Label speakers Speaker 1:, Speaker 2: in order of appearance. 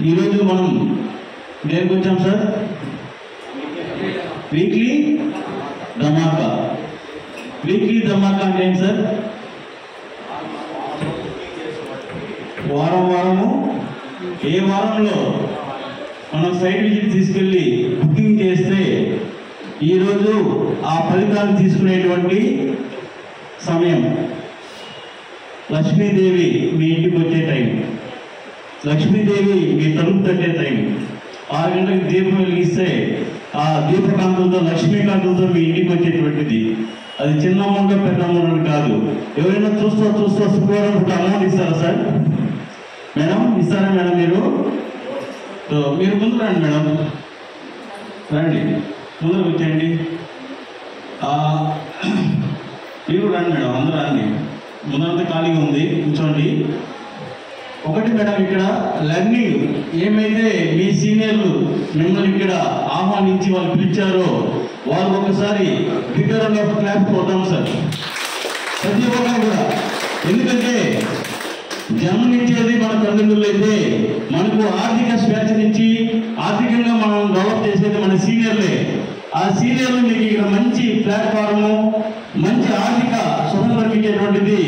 Speaker 1: ఈరోజు మనం దేనికి వచ్చాం సార్? వీక్లీ ధమాకా. వీక్లీ ధమాకా అంటే ఏంటి సార్? వారము ఏ వారంలో మనం సైట్ విజిట్ తీసుకెళ్ళి బుకింగ్ చేస్తే ఈరోజు ఆ ఫలితాలు తీసుకునేటువంటి సమయం. లక్ష్మీదేవి మీ ఇంటికి వచ్చే టైం, లక్ష్మీదేవి మీ తలుపు తట్టే టైం. 6 గంటలకు దీపం వెలిగిస్తే ఆ దీపకాంతులతో లక్ష్మీకాంతులతో మీ ఇంటికి వచ్చేటువంటిది. అది చిన్న అమౌంట్ పెద్ద అమౌంట్ కాదు. ఎవరైనా చూస్తూ శుక్రవారం ఒక అమౌంట్ ఇస్తారా సార్? మేడం ఇస్తారా మేడం? మీరు ముందు రండి మేడం, రండి ముందుకు వచ్చేయండి. మీరు రండి మేడం, అందరూ రండి. ముందంతా ఖాళీగా ఉంది, కూర్చోండి. ఒకటి మేడం, ఇక్కడ లెర్నింగ్ ఏమైతే మీ సీనియర్లు మిమ్మల్ని ఇక్కడ ఆహ్వానించి వాళ్ళు పిలిచారో వాళ్ళు ఒకసారి బిగ్గర్ ఆఫ్ క్లాప్ కొడతాం సార్, ప్రతి ఒక్కరు కూడా. ఎందుకంటే జన్మనిచ్చేది మన తల్లిదండ్రులు అయితే మనకు ఆర్థిక స్వేచ్ఛనిచ్చి ఆర్థికంగా మనం డెవలప్ చేసేది మన సీనియర్లే. ఆ సీనియర్లు మీకు ఇక్కడ మంచి ప్లాట్ఫారము, మంచి ఆర్థిక స్వతంత్రం ఇచ్చేటువంటిది